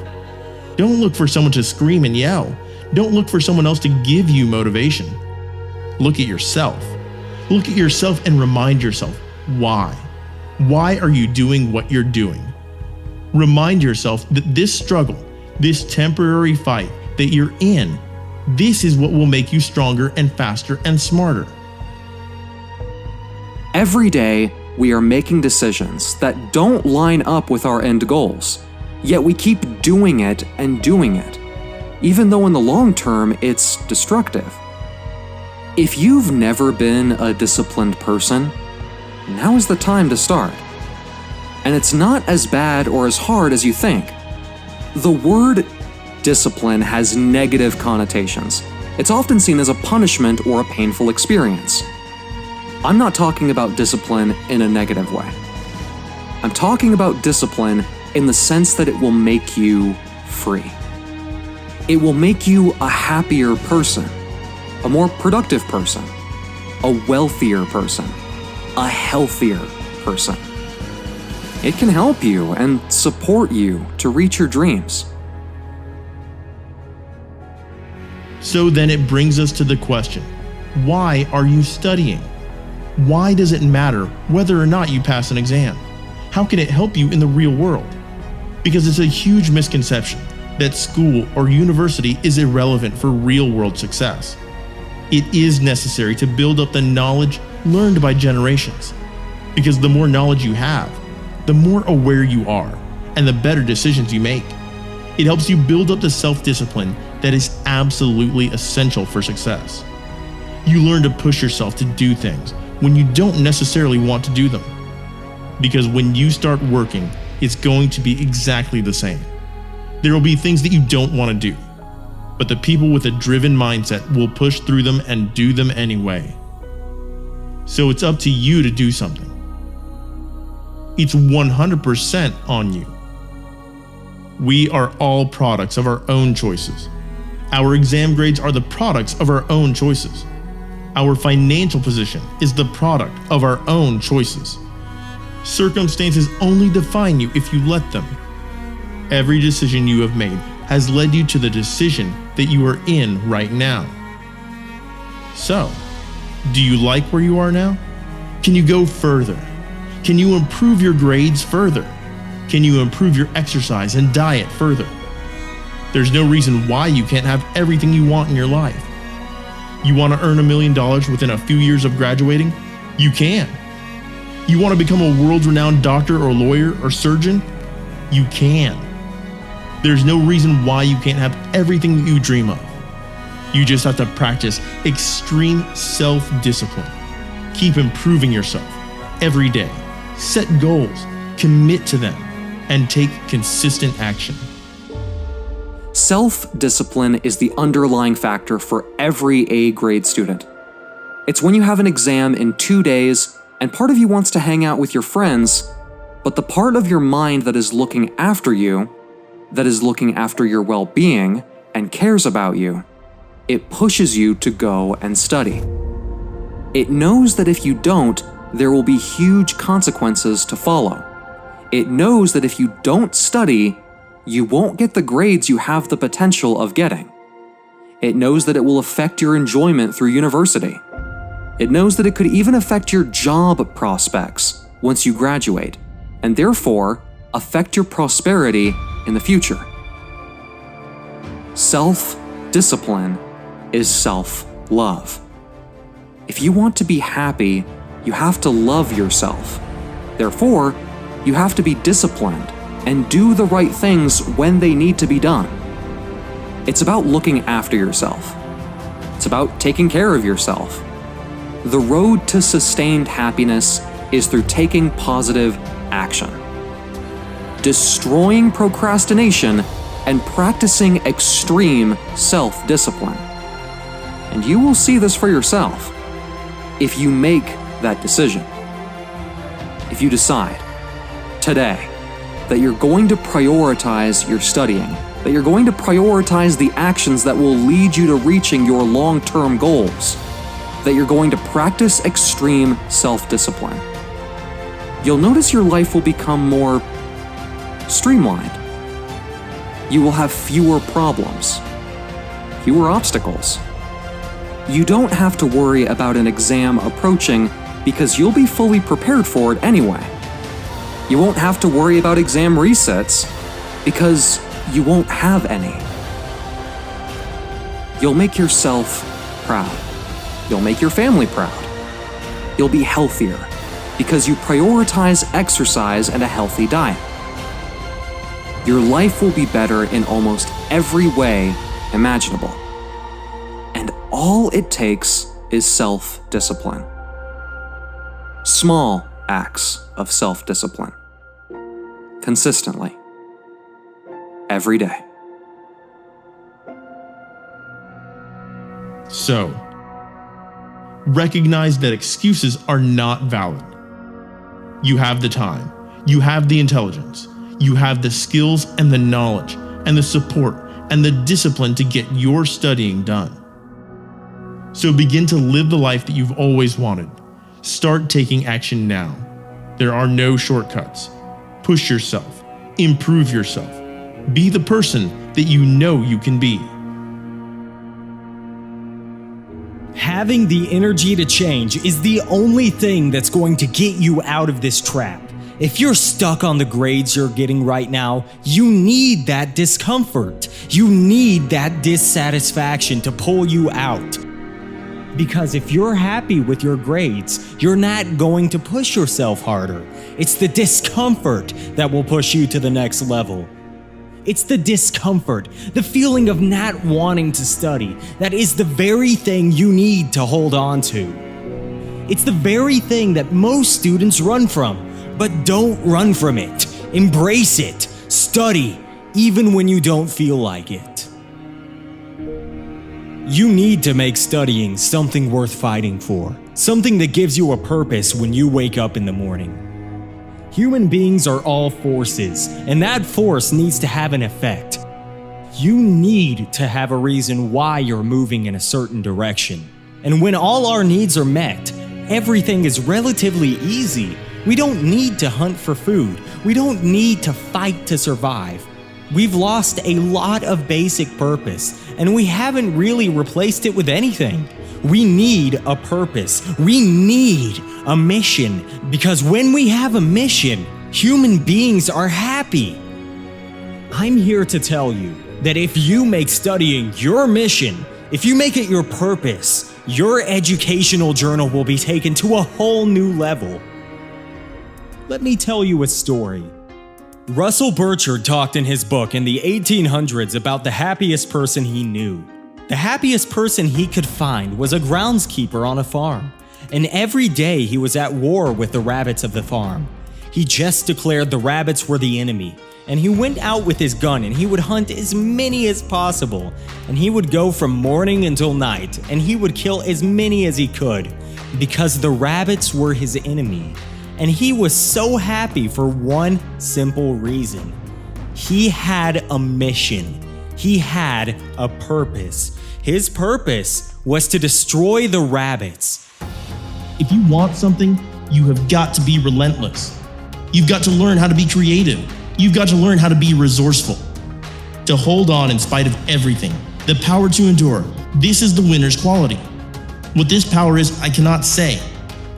don't look for someone to scream and yell. Don't look for someone else to give you motivation. Look at yourself. Look at yourself and remind yourself why. Why are you doing what you're doing? Remind yourself that this struggle, this temporary fight that you're in, this is what will make you stronger and faster and smarter. Every day, we are making decisions that don't line up with our end goals, yet we keep doing it and doing it, even though in the long term it's destructive. If you've never been a disciplined person, now is the time to start. And it's not as bad or as hard as you think. The word discipline has negative connotations. It's often seen as a punishment or a painful experience. I'm not talking about discipline in a negative way. I'm talking about discipline in the sense that it will make you free. It will make you a happier person. a more productive person, a wealthier person, a healthier person. It can help you and support you to reach your dreams. So then it brings us to the question, why are you studying? Why does it matter whether or not you pass an exam? How can it help you in the real world? Because it's a huge misconception that school or university is irrelevant for real-world success. It is necessary to build up the knowledge learned by generations, because the more knowledge you have, the more aware you are, and the better decisions you make. It helps you build up the self-discipline that is absolutely essential for success. You learn to push yourself to do things when you don't necessarily want to do them. Because when you start working, it's going to be exactly the same. There will be things that you don't want to do, but the people with a driven mindset will push through them and do them anyway. So it's up to you to do something. It's 100% on you. We are all products of our own choices. Our exam grades are the products of our own choices. Our financial position is the product of our own choices. Circumstances only define you if you let them. Every decision you have made has led you to the decision that you are in right now. So, do you like where you are now? Can you go further? Can you improve your grades further? Can you improve your exercise and diet further? There's no reason why you can't have everything you want in your life. You want to earn $1 million within a few years of graduating? You can. You want to become a world-renowned doctor or lawyer or surgeon? You can. There's no reason why you can't have everything that you dream of. You just have to practice extreme self-discipline. Keep improving yourself every day. Set goals, commit to them, and take consistent action. Self-discipline is the underlying factor for every A-grade student. It's when you have an exam in 2 days and part of you wants to hang out with your friends, but the part of your mind that is looking after you, that is looking after your well-being and cares about you, it pushes you to go and study. It knows that if you don't, there will be huge consequences to follow. It knows that if you don't study, you won't get the grades you have the potential of getting. It knows that it will affect your enjoyment through university. It knows that it could even affect your job prospects once you graduate, and therefore affect your prosperity in the future. Self-discipline is self-love. If you want to be happy, you have to love yourself. Therefore, you have to be disciplined and do the right things when they need to be done. It's about looking after yourself. It's about taking care of yourself. The road to sustained happiness is through taking positive action, destroying procrastination, and practicing extreme self-discipline. And you will see this for yourself if you make that decision. If you decide today that you're going to prioritize your studying, that you're going to prioritize the actions that will lead you to reaching your long-term goals, that you're going to practice extreme self-discipline, you'll notice your life will become more streamlined. You will have fewer problems, fewer obstacles. You don't have to worry about an exam approaching because you'll be fully prepared for it anyway. You won't have to worry about exam resets because you won't have any. You'll make yourself proud. You'll make your family proud. You'll be healthier because you prioritize exercise and a healthy diet. Your life will be better in almost every way imaginable. And all it takes is self-discipline. Small acts of self-discipline. Consistently. Every day. So, recognize that excuses are not valid. You have the time, you have the intelligence, you have the skills and the knowledge and the support and the discipline to get your studying done. So begin to live the life that you've always wanted. Start taking action now. There are no shortcuts. Push yourself. Improve yourself. Be the person that you know you can be. Having the energy to change is the only thing that's going to get you out of this trap. If you're stuck on the grades you're getting right now, you need that discomfort. You need that dissatisfaction to pull you out. Because if you're happy with your grades, you're not going to push yourself harder. It's the discomfort that will push you to the next level. It's the discomfort, the feeling of not wanting to study, that is the very thing you need to hold on to. It's the very thing that most students run from, but don't run from it. Embrace it. Study, even when you don't feel like it. You need to make studying something worth fighting for, something that gives you a purpose when you wake up in the morning. Human beings are all forces, and that force needs to have an effect. You need to have a reason why you're moving in a certain direction. And when all our needs are met, everything is relatively easy. We don't need to hunt for food. We don't need to fight to survive. We've lost a lot of basic purpose, and we haven't really replaced it with anything. We need a purpose. We need a mission, because when we have a mission, human beings are happy. I'm here to tell you that if you make studying your mission, if you make it your purpose, your educational journey will be taken to a whole new level. Let me tell you a story. Russell Burchard talked in his book in the 1800s about the happiest person he knew. The happiest person he could find was a groundskeeper on a farm, and every day he was at war with the rabbits of the farm. He just declared the rabbits were the enemy, and he went out with his gun and he would hunt as many as possible, and he would go from morning until night, and he would kill as many as he could, because the rabbits were his enemy. And he was so happy for one simple reason. He had a mission. He had a purpose. His purpose was to destroy the rabbits. If you want something, you have got to be relentless. You've got to learn how to be creative. You've got to learn how to be resourceful. To hold on in spite of everything. The power to endure. This is the winner's quality. What this power is, I cannot say.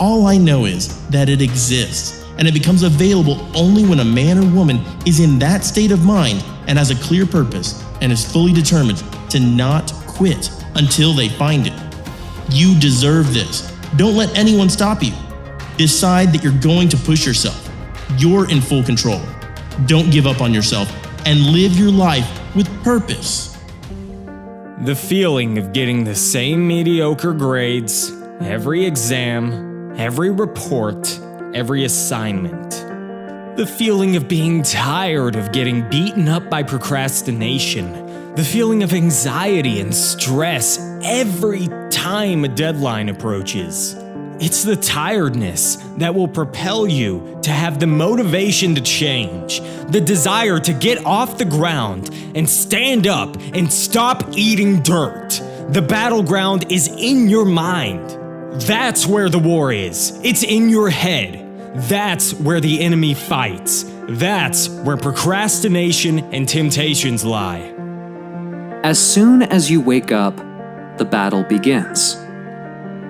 All I know is that it exists, and it becomes available only when a man or woman is in that state of mind and has a clear purpose and is fully determined to not quit until they find it. You deserve this. Don't let anyone stop you. Decide that you're going to push yourself. You're in full control. Don't give up on yourself and live your life with purpose. The feeling of getting the same mediocre grades, every exam, every report, every assignment. The feeling of being tired of getting beaten up by procrastination. The feeling of anxiety and stress every time a deadline approaches. It's the tiredness that will propel you to have the motivation to change, the desire to get off the ground and stand up and stop eating dirt. The battleground is in your mind. That's where the war is. It's in your head. That's where the enemy fights. That's where procrastination and temptations lie. As soon as you wake up, the battle begins.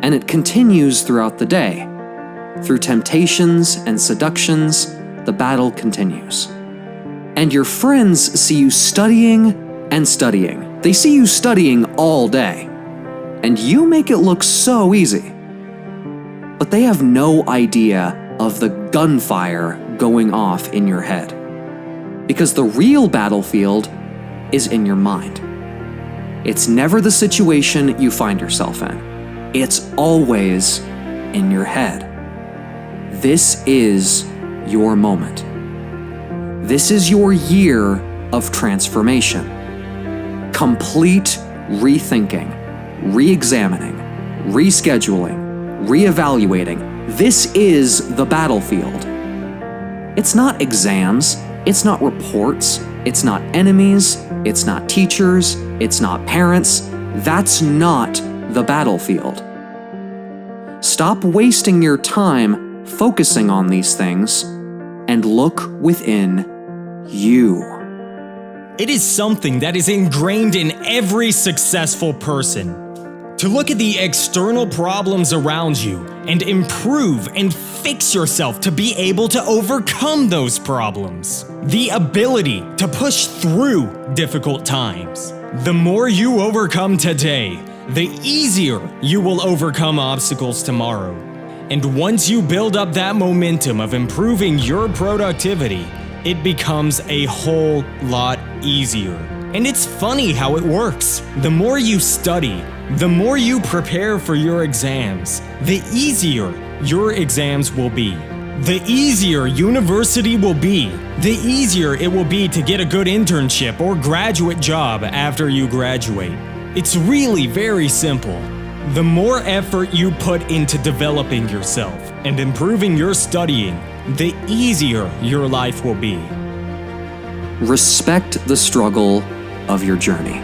And it continues throughout the day. Through temptations and seductions, the battle continues. And your friends see you studying and studying. They see you studying all day. And you make it look so easy. But they have no idea of the gunfire going off in your head. Because the real battlefield is in your mind. It's never the situation you find yourself in. It's always in your head. This is your moment. This is your year of transformation. Complete rethinking, re-examining, rescheduling, re-evaluating. This is the battlefield. It's not exams, it's not reports, it's not enemies, it's not teachers, it's not parents. That's not the battlefield. Stop wasting your time focusing on these things and look within you. It is something that is ingrained in every successful person. To look at the external problems around you and improve and fix yourself to be able to overcome those problems. The ability to push through difficult times. The more you overcome today, the easier you will overcome obstacles tomorrow. And once you build up that momentum of improving your productivity, it becomes a whole lot easier. And it's funny how it works. The more you study, the more you prepare for your exams, the easier your exams will be. The easier university will be, the easier it will be to get a good internship or graduate job after you graduate. It's really very simple. The more effort you put into developing yourself and improving your studying, the easier your life will be. Respect the struggle of your journey.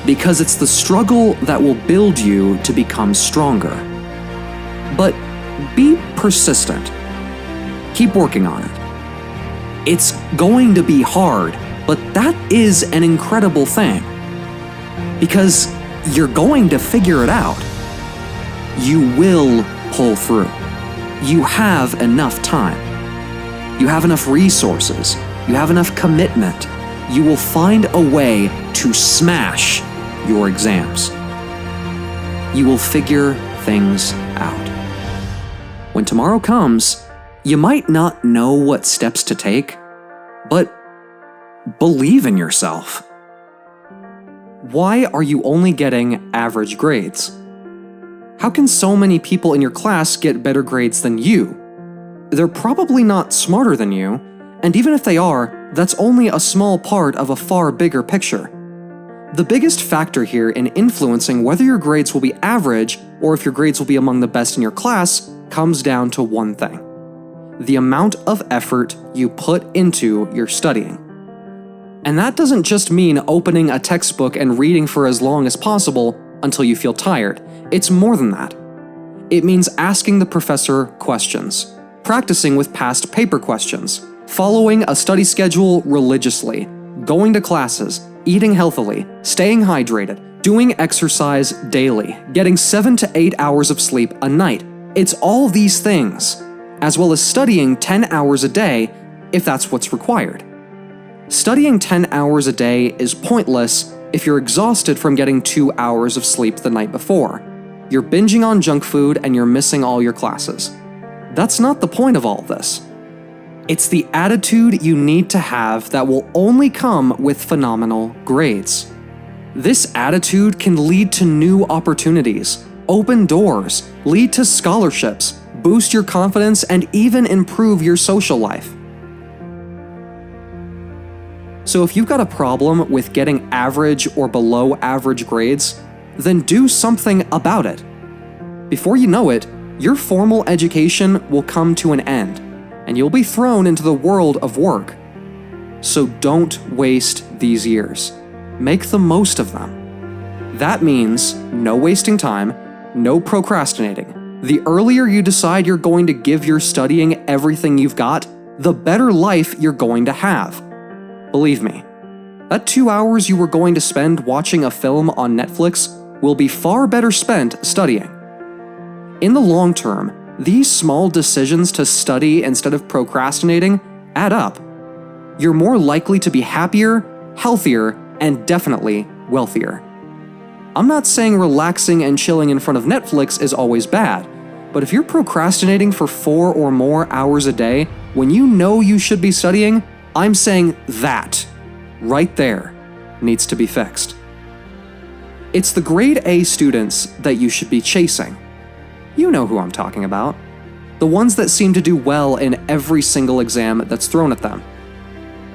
Because it's the struggle that will build you to become stronger. But be persistent. Keep working on it. It's going to be hard, but that is an incredible thing. Because you're going to figure it out. You will pull through. You have enough time. You have enough resources. You have enough commitment. You will find a way to smash your exams. You will figure things out. When tomorrow comes, you might not know what steps to take, but believe in yourself. Why are you only getting average grades? How can so many people in your class get better grades than you? They're probably not smarter than you, and even if they are, that's only a small part of a far bigger picture. The biggest factor here in influencing whether your grades will be average or if your grades will be among the best in your class comes down to one thing: the amount of effort you put into your studying. And that doesn't just mean opening a textbook and reading for as long as possible until you feel tired. It's more than that. It means asking the professor questions, practicing with past paper questions, following a study schedule religiously, going to classes, eating healthily, staying hydrated, doing exercise daily, getting 7 to 8 hours of sleep a night. It's all these things, as well as studying 10 hours a day if that's what's required. Studying 10 hours a day is pointless if you're exhausted from getting 2 hours of sleep the night before. You're binging on junk food and you're missing all your classes. That's not the point of all this. It's the attitude you need to have that will only come with phenomenal grades. This attitude can lead to new opportunities, open doors, lead to scholarships, boost your confidence, and even improve your social life. So if you've got a problem with getting average or below average grades, then do something about it. Before you know it, your formal education will come to an end, and you'll be thrown into the world of work. So don't waste these years. Make the most of them. That means no wasting time, no procrastinating. The earlier you decide you're going to give your studying everything you've got, the better life you're going to have. Believe me, that 2 hours you were going to spend watching a film on Netflix will be far better spent studying. In the long term, these small decisions to study instead of procrastinating add up. You're more likely to be happier, healthier, and definitely wealthier. I'm not saying relaxing and chilling in front of Netflix is always bad, but if you're procrastinating for 4 or more hours a day when you know you should be studying, I'm saying that, right there, needs to be fixed. It's the grade A students that you should be chasing. You know who I'm talking about. The ones that seem to do well in every single exam that's thrown at them.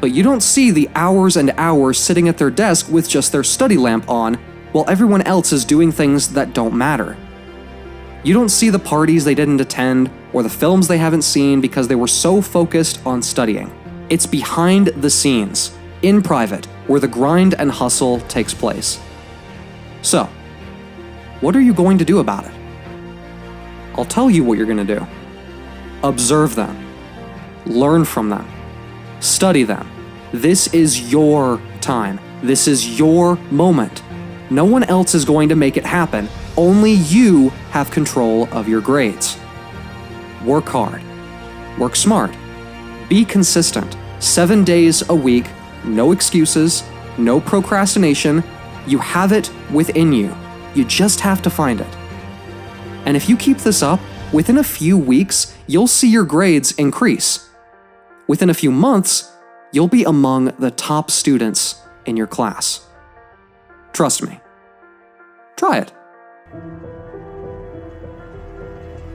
But you don't see the hours and hours sitting at their desk with just their study lamp on while everyone else is doing things that don't matter. You don't see the parties they didn't attend or the films they haven't seen because they were so focused on studying. It's behind the scenes, in private, where the grind and hustle takes place. So, What are you going to do about it? I'll tell you what you're going to do. Observe them. Learn from them. Study them. This is your time. This is your moment. No one else is going to make it happen. Only you have control of your grades. Work hard. Work smart. Be consistent. 7 days a week. No excuses. No procrastination. You have it within you. You just have to find it. And if you keep this up, within a few weeks, you'll see your grades increase. Within a few months, you'll be among the top students in your class. Trust me. Try it.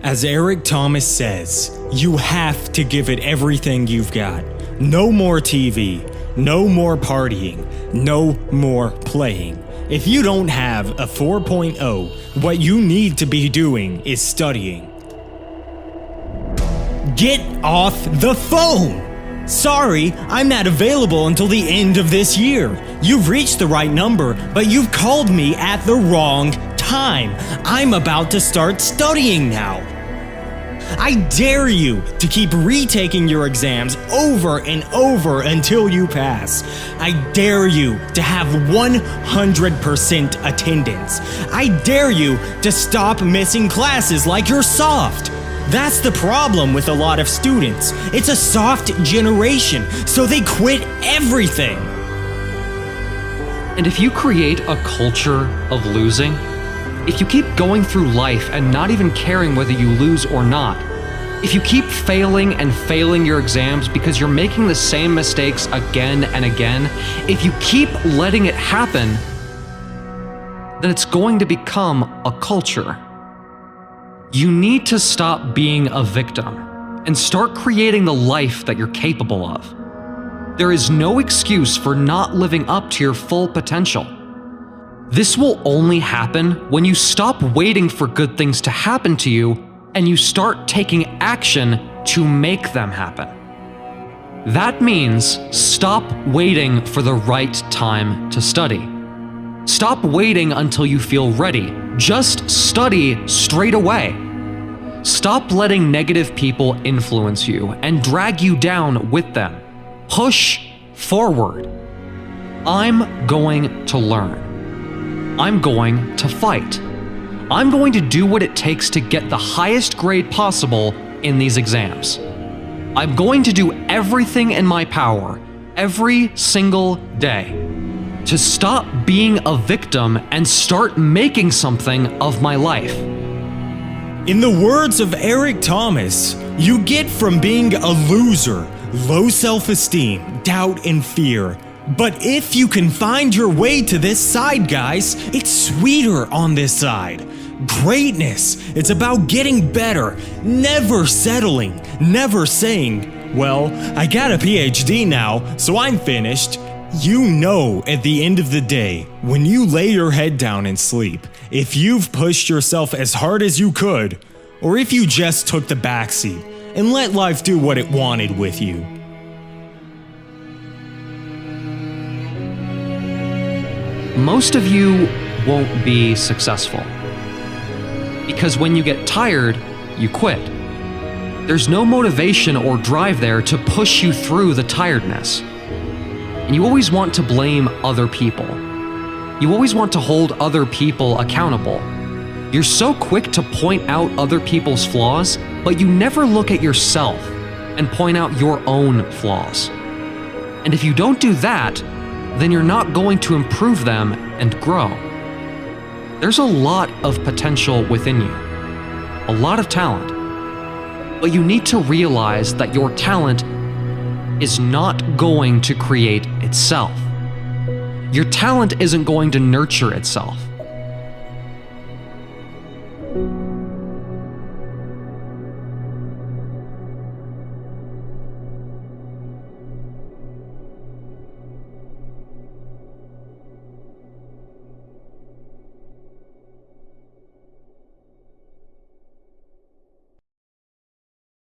As Eric Thomas says, you have to give it everything you've got. No more TV, no more partying, no more playing. If you don't have a 4.0, what you need to be doing is studying. Get off the phone! Sorry, I'm not available until the end of this year. You've reached the right number, but you've called me at the wrong time. I'm about to start studying now. I dare you to keep retaking your exams over and over until you pass. I dare you to have 100% attendance. I dare you to stop missing classes like you're soft. That's the problem with a lot of students. It's a soft generation, so they quit everything. And if you create a culture of losing, if you keep going through life and not even caring whether you lose or not, if you keep failing and failing your exams because you're making the same mistakes again and again, if you keep letting it happen, then it's going to become a culture. You need to stop being a victim and start creating the life that you're capable of. There is no excuse for not living up to your full potential. This will only happen when you stop waiting for good things to happen to you and you start taking action to make them happen. That means stop waiting for the right time to study. Stop waiting until you feel ready. Just study straight away. Stop letting negative people influence you and drag you down with them. Push forward. I'm going to learn. I'm going to fight. I'm going to do what it takes to get the highest grade possible in these exams. I'm going to do everything in my power, every single day, to stop being a victim and start making something of my life. In the words of Eric Thomas, you get from being a loser, low self-esteem, doubt, and fear. But if you can find your way to this side, guys, it's sweeter on this side. Greatness, it's about getting better, never settling, never saying, well, I got a PhD now, so I'm finished. You know at the end of the day, when you lay your head down and sleep, if you've pushed yourself as hard as you could, or if you just took the backseat and let life do what it wanted with you. Most of you won't be successful. Because when you get tired, you quit. There's no motivation or drive there to push you through the tiredness. And you always want to blame other people. You always want to hold other people accountable. You're so quick to point out other people's flaws, but you never look at yourself and point out your own flaws. And if you don't do that, then you're not going to improve them and grow. There's a lot of potential within you, a lot of talent, but you need to realize that your talent is not going to create itself. Your talent isn't going to nurture itself.